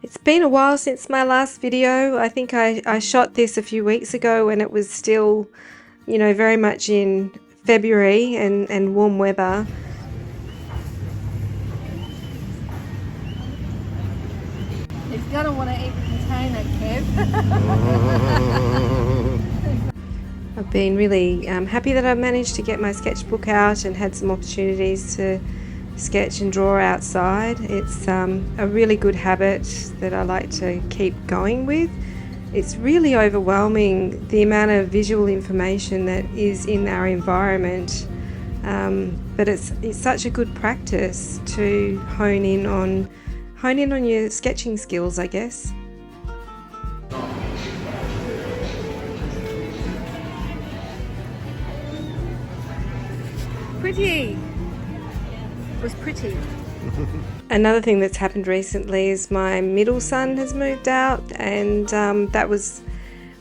It's been a while since my last video. I think I shot this a few weeks ago when it was still, you know, very much in February and warm weather. He's gonna want to eat the container, Kev. I've been really happy that I've managed to get my sketchbook out and had some opportunities to sketch and draw outside. It's a really good habit that I like to keep going with. It's really overwhelming, the amount of visual information that is in our environment, but it's such a good practice to hone in on your sketching skills, I guess. Pretty. It was pretty. Another thing that's happened recently is my middle son has moved out, and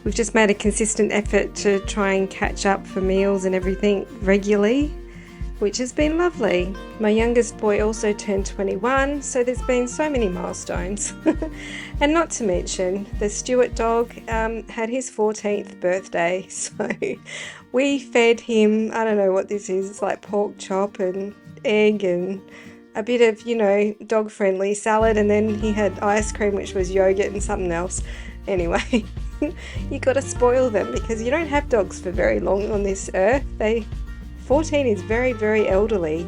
we've just made a consistent effort to try and catch up for meals and everything regularly, which has been lovely. My youngest boy also turned 21, so there's been so many milestones. And not to mention, the Stewart dog had his 14th birthday, so we fed him, I don't know what this is, it's like pork chop and egg and a bit of, you know, dog-friendly salad, and then he had ice cream, which was yogurt and something else. Anyway, you got to spoil them because you don't have dogs for very long on this earth. 14 is very, very elderly.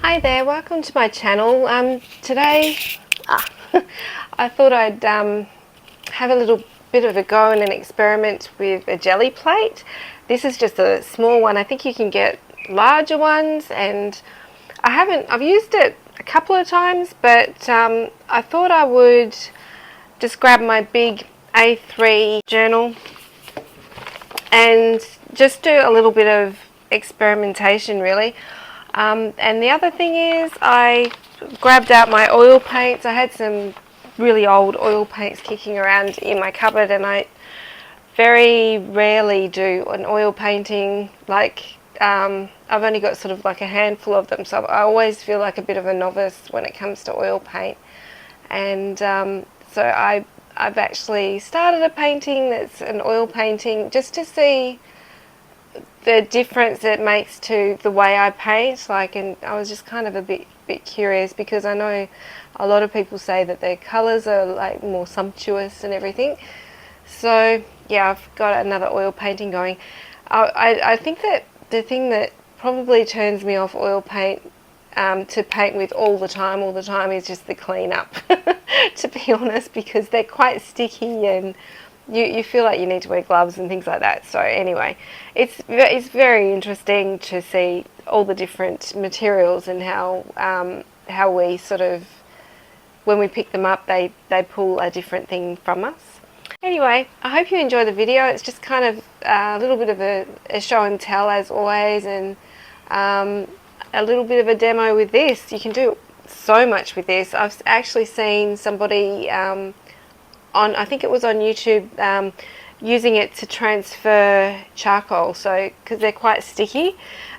Hi there, welcome to my channel. Today I thought I'd have a little bit of a go and an experiment with a jelly plate. This is just a small one. I think you can get larger ones, and I've used it a couple of times, but I thought I would just grab my big A3 journal and just do a little bit of experimentation, really. And the other thing is I grabbed out my oil paints. I had some really old oil paints kicking around in my cupboard, and I very rarely do an oil painting. Like I've only got sort of like a handful of them, so I always feel like a bit of a novice when it comes to oil paint. And so I've actually started a painting that's an oil painting just to see the difference it makes to the way I paint. And I was just kind of a bit curious, because I know a lot of people say that their colours are like more sumptuous and everything. So yeah, I've got another oil painting going. I think that the thing that probably turns me off oil paint to paint with all the time is just the cleanup, to be honest, because they're quite sticky and you feel like you need to wear gloves and things like that. So anyway, it's very interesting to see all the different materials and how we sort of, when we pick them up, they pull a different thing from us. Anyway, I hope you enjoy the video. It's just kind of a little bit of a show and tell, as always, and a little bit of a demo with this. You can do so much with this. I've actually seen somebody I think it was on YouTube, using it to transfer charcoal, so because they're quite sticky.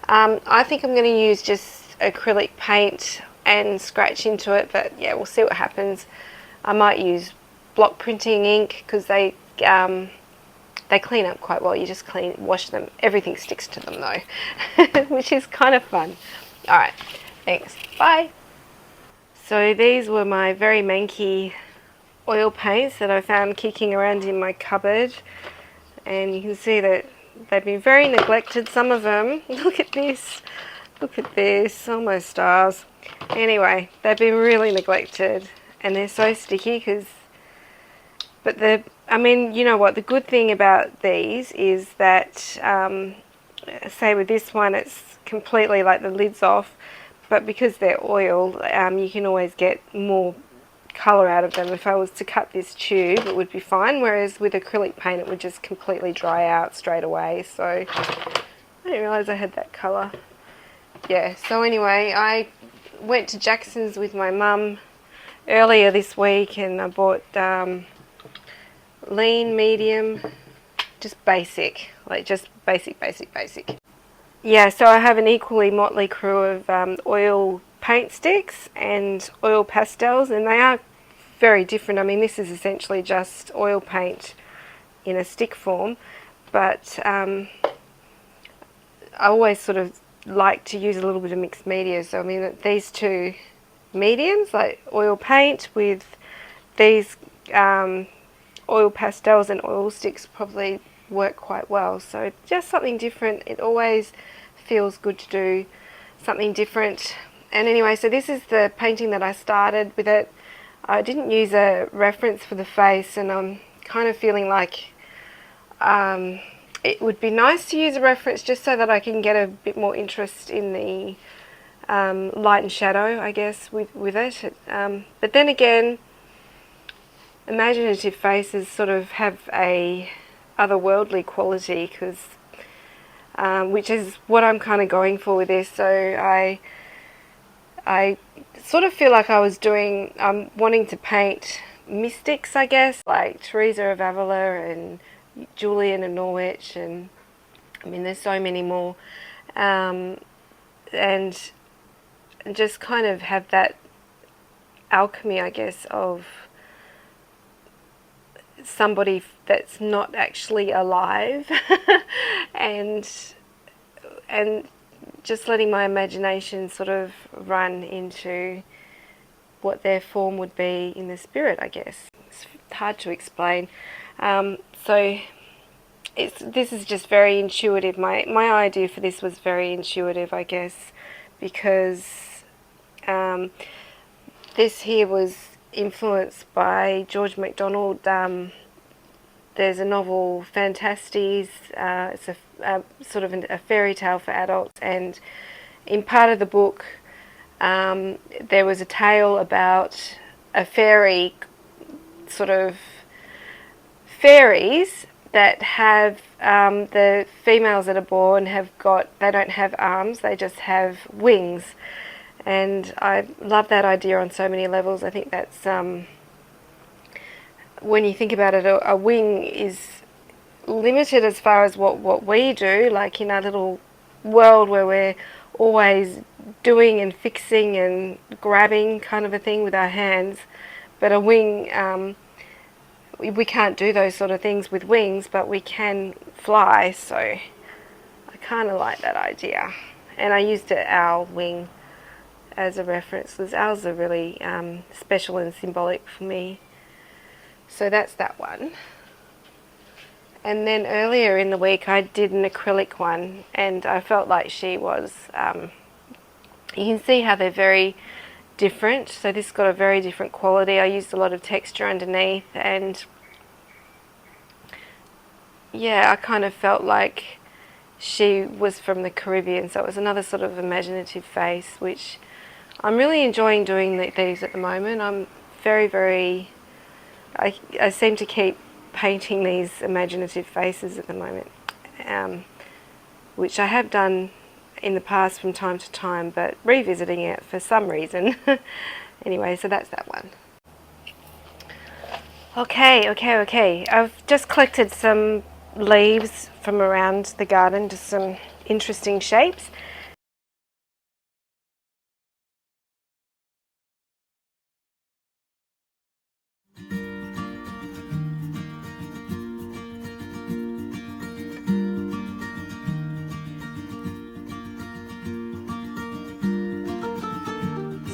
I think I'm going to use just acrylic paint and scratch into it, but yeah, we'll see what happens. I might use block printing ink because they clean up quite well. You just wash them, everything sticks to them though, which is kind of fun. Alright, thanks, bye. So these were my very manky oil paints that I found kicking around in my cupboard, and you can see that they've been very neglected, some of them. Look at this, oh my stars. Anyway, they've been really neglected and they're so sticky but I mean, you know what, the good thing about these is that say with this one, it's completely like the lid's off, but because they're oil, you can always get more colour out of them. If I was to cut this tube, it would be fine, whereas with acrylic paint it would just completely dry out straight away. So I didn't realise I had that colour. Yeah, so anyway, I went to Jackson's with my mum earlier this week, and I bought lean, medium just basic, like just basic. Yeah, so I have an equally motley crew of oil paint sticks and oil pastels, and they are very different. I mean, this is essentially just oil paint in a stick form, but I always sort of like to use a little bit of mixed media. So I mean, these two mediums, like oil paint with these oil pastels and oil sticks, probably work quite well. So just something different. It always feels good to do something different. And anyway, so this is the painting that I started with it. I didn't use a reference for the face, and I'm kind of feeling like it would be nice to use a reference just so that I can get a bit more interest in the light and shadow, I guess, with it. But then again, imaginative faces sort of have a otherworldly quality, because which is what I'm kind of going for with this. So I sort of feel like I was doing, wanting to paint mystics, I guess, like Teresa of Avila and Julian of Norwich, and I mean there's so many more, and just kind of have that alchemy, I guess, of somebody that's not actually alive and just letting my imagination sort of run into what their form would be in the spirit, I guess. It's hard to explain. So this is just very intuitive. My idea for this was very intuitive, I guess, because this here was influenced by George MacDonald. There's a novel, Fantasties. It's a sort of a fairy tale for adults, and in part of the book there was a tale about a fairy, sort of fairies that have the females that are born they don't have arms, they just have wings. And I love that idea on so many levels. I think that's when you think about it, a wing is limited as far as what we do, like in our little world where we're always doing and fixing and grabbing kind of a thing with our hands. But a wing, we can't do those sort of things with wings, but we can fly. So I kind of like that idea. And I used an owl wing as a reference, because owls are really special and symbolic for me. So that's that one. And then earlier in the week I did an acrylic one, and I felt like she was, you can see how they're very different. So this got a very different quality. I used a lot of texture underneath, and yeah, I kind of felt like she was from the Caribbean. So it was another sort of imaginative face, which I'm really enjoying doing these at the moment. I'm very, I seem to keep painting these imaginative faces at the moment, which I have done in the past from time to time, but revisiting it for some reason. Anyway, so that's that one. Okay. I've just collected some leaves from around the garden, just some interesting shapes.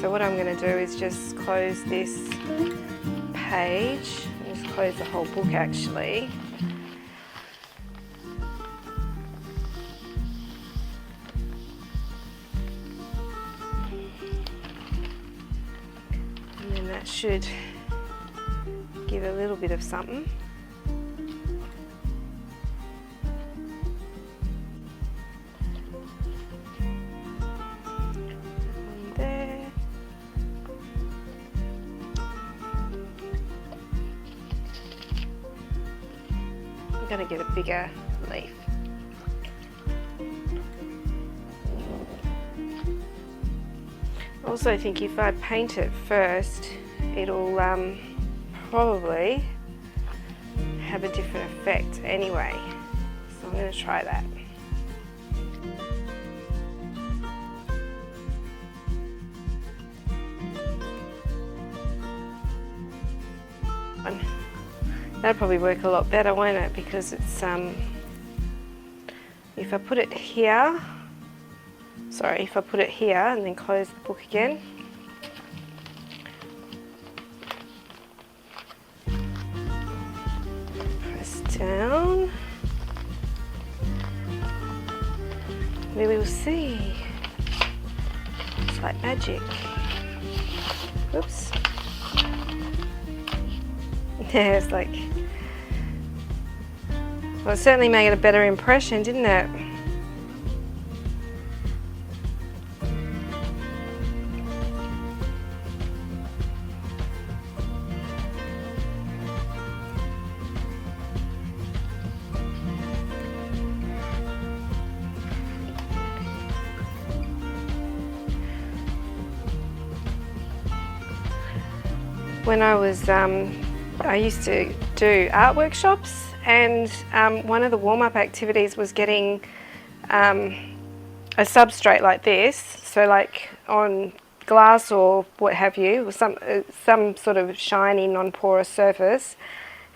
So what I'm going to do is just close this page, just close the whole book actually. And then that should give a little bit of something. I'm going to get a bigger leaf. I also think if I paint it first, it'll probably have a different effect anyway. So I'm going to try that. That'll probably work a lot better, won't it? Because it's if I put it here, if I put it here and then close the book again. Press down. Maybe we'll see. It's like magic. Oops. Yeah, it's like, well, it certainly made a better impression, didn't it? When I used to do art workshops, and one of the warm-up activities was getting a substrate like this, so like on glass or what have you, or some sort of shiny non-porous surface,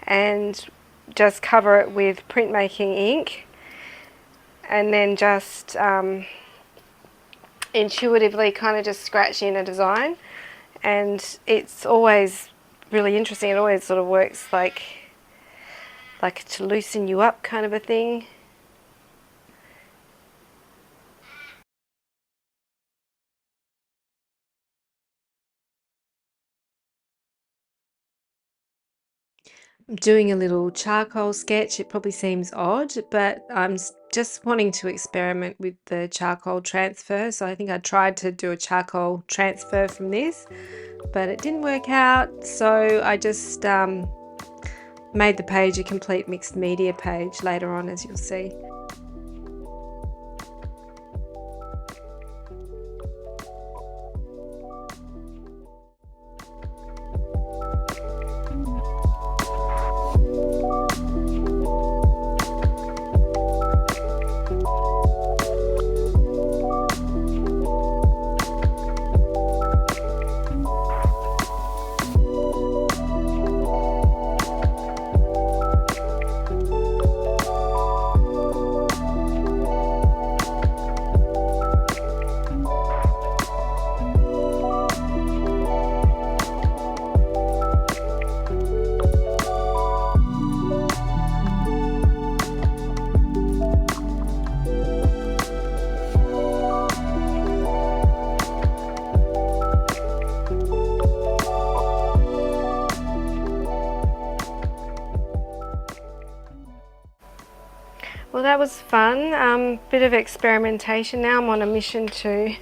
and just cover it with printmaking ink, and then just intuitively kind of just scratch in a design. And it's always really interesting. It always sort of works like to loosen you up kind of a thing. I'm doing a little charcoal sketch. It probably seems odd, but I'm just wanting to experiment with the charcoal transfer. So I think I tried to do a charcoal transfer from this, but it didn't work out. So I just made the page a complete mixed media page later on, as you'll see. Well, that was fun. Bit of experimentation. Now I'm on a mission to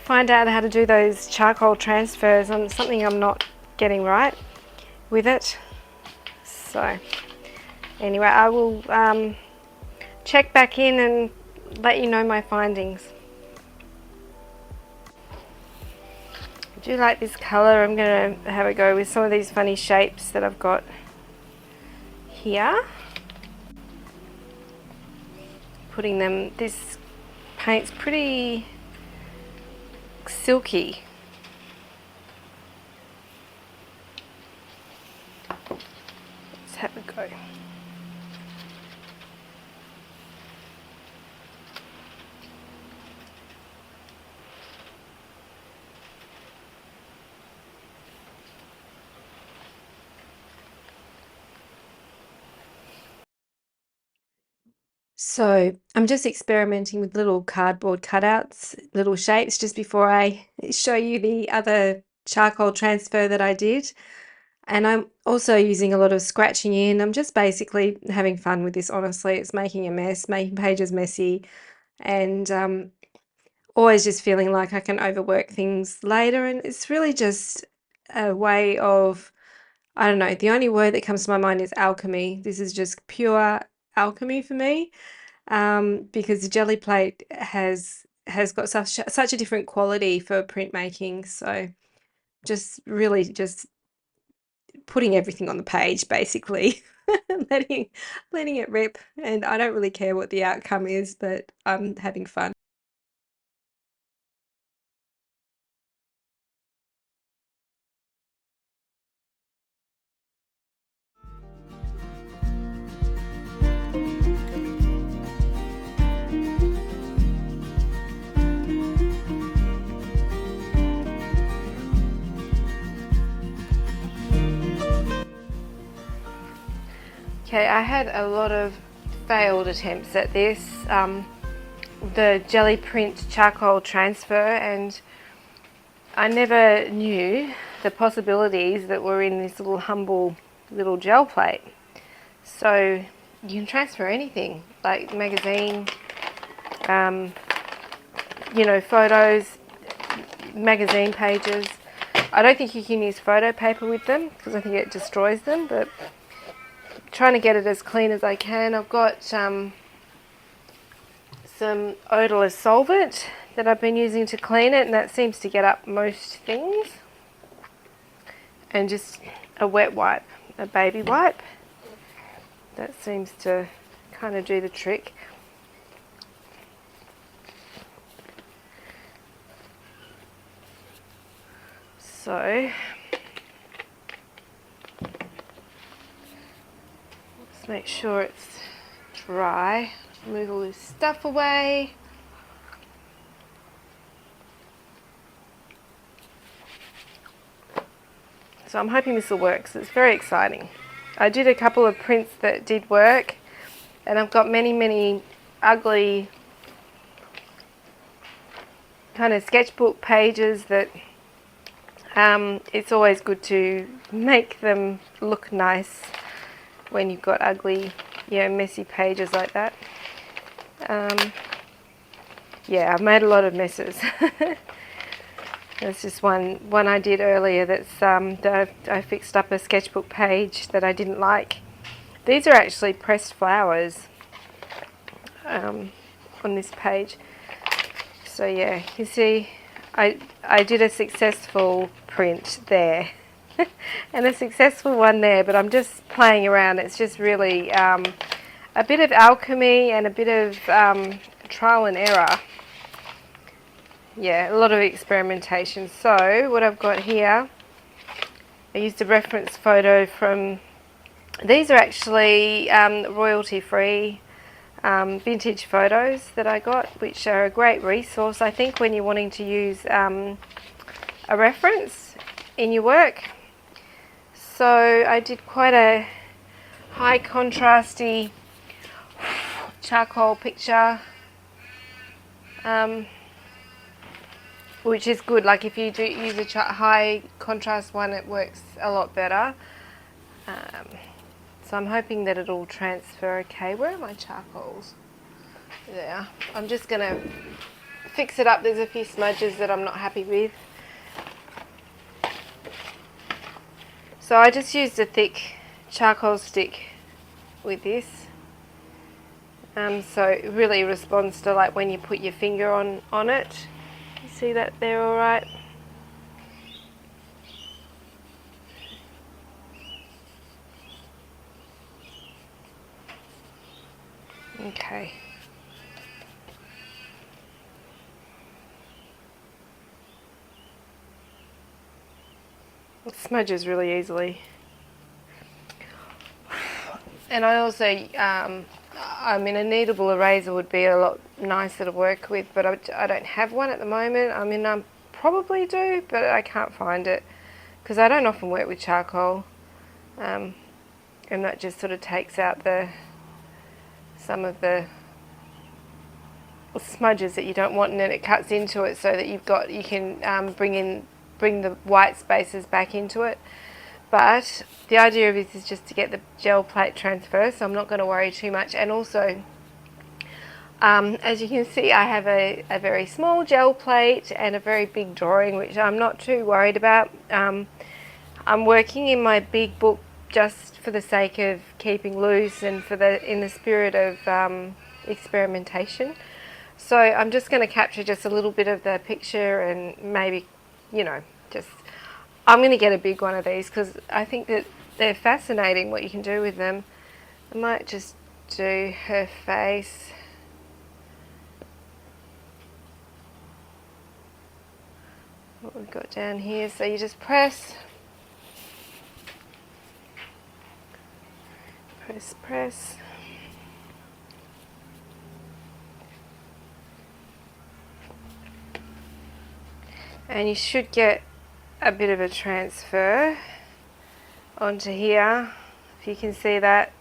find out how to do those charcoal transfers. Something I'm not getting right with it. So anyway, I will check back in and let you know my findings. I do like this colour. I'm going to have a go with some of these funny shapes that I've got here. Putting them, this paint's pretty silky. Let's have a go. So I'm just experimenting with little cardboard cutouts, little shapes, just before I show you the other charcoal transfer that I did. And I'm also using a lot of scratching in. I'm just basically having fun with this, honestly. It's making a mess, making pages messy, and always just feeling like I can overwork things later. And it's really just a way of, I don't know, the only word that comes to my mind is alchemy. This is just pure alchemy for me. Because the jelly plate has got such a different quality for printmaking. So just really just putting everything on the page, basically. letting it rip, and I don't really care what the outcome is, but I'm having fun. Okay, I had a lot of failed attempts at this, the jelly print charcoal transfer, and I never knew the possibilities that were in this little humble little gel plate. So you can transfer anything, like magazine, you know, photos, magazine pages. I don't think you can use photo paper with them because I think it destroys them, but trying to get it as clean as I can. I've got some odorless solvent that I've been using to clean it, and that seems to get up most things. And just a wet wipe, a baby wipe. That seems to kind of do the trick. So let's make sure it's dry. Move all this stuff away. So I'm hoping this will work, because it's very exciting. I did a couple of prints that did work, and I've got many ugly kind of sketchbook pages that it's always good to make them look nice when you've got ugly, messy pages like that. Yeah, I've made a lot of messes. There's just one I did earlier that's that I fixed up a sketchbook page that I didn't like. These are actually pressed flowers on this page. So yeah, you see, I did a successful print there and a successful one there, but I'm just playing around. It's just really a bit of alchemy and a bit of trial and error. Yeah, a lot of experimentation. So what I've got here, I used a reference photo from, these are actually royalty-free vintage photos that I got, which are a great resource, I think, when you're wanting to use a reference in your work. So I did quite a high contrasty charcoal picture, which is good. Like if you do use a high contrast one, it works a lot better. So I'm hoping that it'll transfer okay. Where are my charcoals? There. I'm just going to fix it up. There's a few smudges that I'm not happy with. So I just used a thick charcoal stick with this. So it really responds to like when you put your finger on it. You see that there all right? Okay. It smudges really easily. And I also, I mean, a kneadable eraser would be a lot nicer to work with, but I don't have one at the moment. I mean, I probably do, but I can't find it because I don't often work with charcoal, and that just sort of takes out some of the smudges that you don't want, and then it cuts into it so that you can bring the white spaces back into it. But the idea of this is just to get the gel plate transfer, so I'm not going to worry too much. And also, as you can see, I have a very small gel plate and a very big drawing, which I'm not too worried about. I'm working in my big book just for the sake of keeping loose and in the spirit of experimentation. So I'm just going to capture just a little bit of the picture and maybe, I'm going to get a big one of these because I think that they're fascinating what you can do with them. I might just do her face. What we've got down here, so you just press, press. And you should get a bit of a transfer onto here. If you can see that,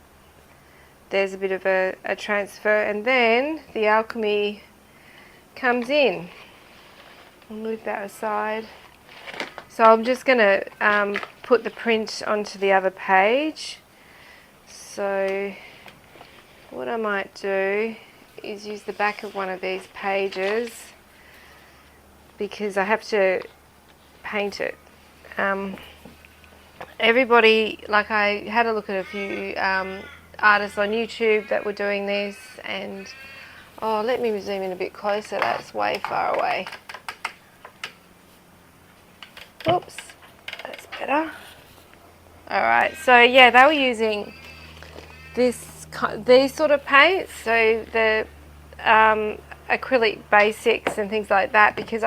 there's a bit of a transfer, and then the alchemy comes in. I'll move that aside. So I'm just going to put the print onto the other page. So what I might do is use the back of one of these pages, because I have to paint it. Everybody, like, I had a look at a few artists on YouTube that were doing this, and oh, let me zoom in a bit closer, that's way far away. Oops, that's better. Alright, so yeah, they were using these sort of paints, so the acrylic basics and things like that, because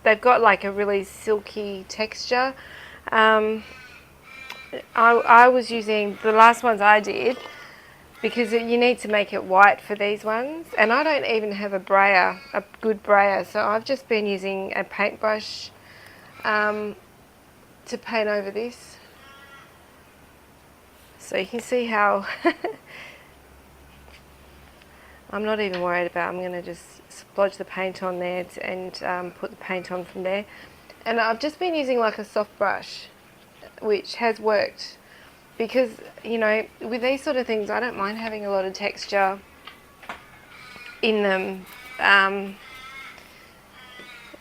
they've got like a really silky texture. I was using the last ones I did, because you need to make it white for these ones, and I don't even have a brayer, a good brayer, so I've just been using a paintbrush to paint over this. So you can see how I'm not even worried about, I'm going to just splodge the paint on there and put the paint on from there. And I've just been using like a soft brush, which has worked, because, you know, with these sort of things I don't mind having a lot of texture in them.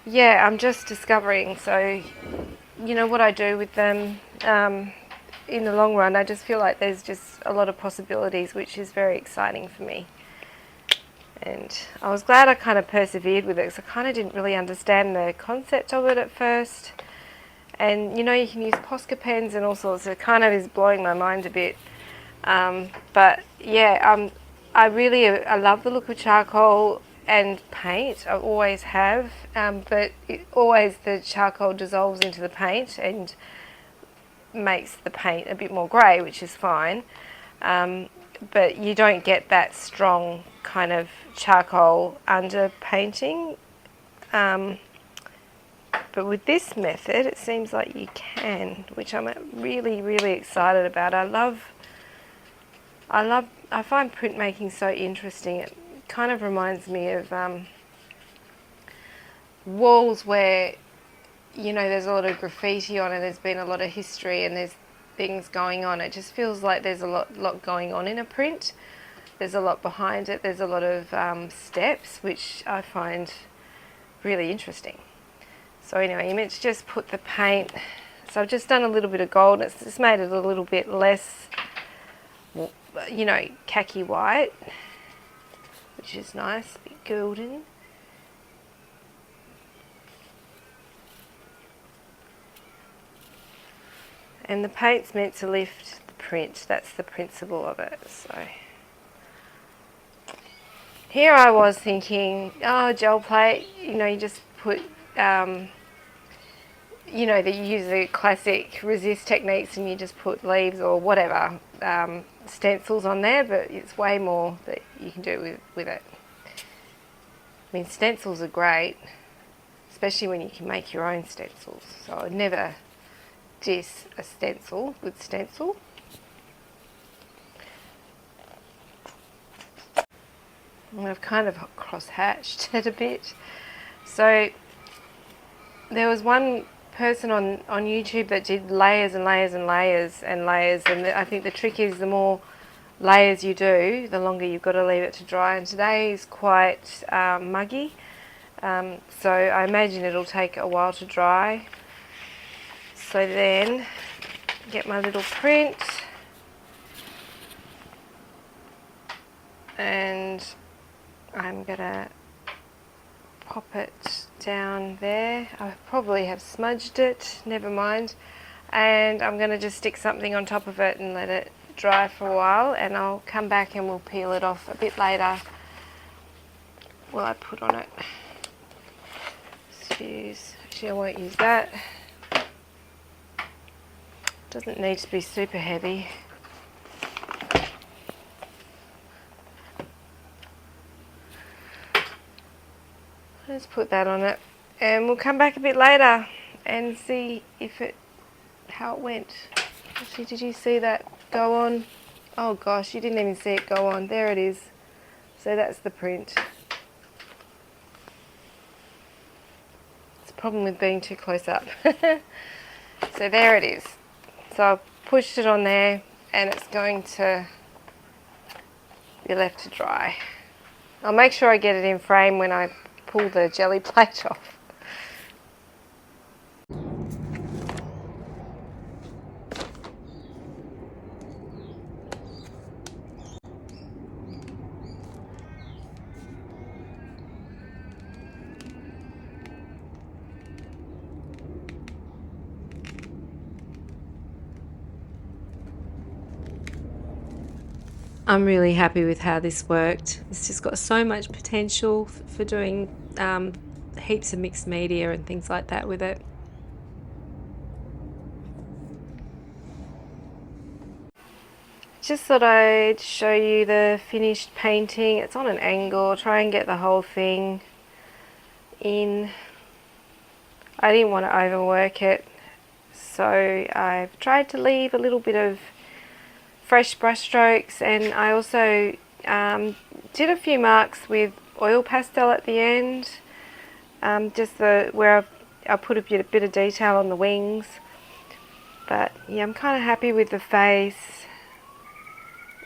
Yeah, I'm just discovering, so you know what I do with them in the long run, I just feel like there's just a lot of possibilities, which is very exciting for me. And I was glad I kind of persevered with it, because I kind of didn't really understand the concept of it at first. And you know, you can use Posca pens and all sorts, it kind of is blowing my mind a bit. But yeah, I love the look of charcoal and paint. I always have, but always the charcoal dissolves into the paint and makes the paint a bit more grey, which is fine. But you don't get that strong kind of charcoal under painting. But with this method, it seems like you can, which I'm really, really excited about. I find printmaking so interesting. It kind of reminds me of walls where, you know, there's a lot of graffiti on it, there's been a lot of history and there's things going on. It just feels like there's a lot going on in a print. There's a lot behind it. There's a lot of steps, which I find really interesting. So anyway, you meant to just put the paint. So I've just done a little bit of gold. It's just made it a little bit less, you know, khaki white, which is nice, a bit golden. And the paint's meant to lift the print. That's the principle of it. So here I was thinking, oh, gel plate, you know, you just put, you know, you use the classic resist techniques and you just put leaves or whatever, stencils on there, but it's way more that you can do with it. I mean, stencils are great, especially when you can make your own stencils. So I would never diss a stencil with stencil. And I've kind of cross-hatched it a bit. So there was one person on YouTube that did layers and layers and layers and layers, and I think the trick is the more layers you do, the longer you've got to leave it to dry, and today is quite muggy, so I imagine it'll take a while to dry. So then get my little print and I'm gonna pop it down there. I probably have smudged it, never mind. And I'm going to just stick something on top of it and let it dry for a while, and I'll come back and we'll peel it off a bit later. What I put on it. Actually, I won't use that. Doesn't need to be super heavy. Let's put that on it, and we'll come back a bit later and see how it went. Actually, did you see that go on? Oh gosh, you didn't even see it go on. There it is. So that's the print. It's a problem with being too close up. So there it is. So I've pushed it on there, and it's going to be left to dry. I'll make sure I get it in frame when I pull the jelly plate off. I'm really happy with how this worked. It's just got so much potential for doing heaps of mixed media and things like that with it. Just thought I'd show you the finished painting. It's on an angle, try and get the whole thing in. I didn't want to overwork it, so I've tried to leave a little bit of fresh brush strokes, and I also did a few marks with oil pastel at the end, just where I put a bit of detail on the wings. But yeah, I'm kind of happy with the face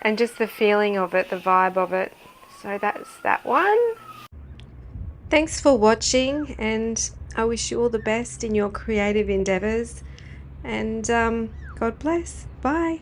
and just the feeling of it, the vibe of it. So that's that one. Thanks for watching, and I wish you all the best in your creative endeavours, and God bless. Bye.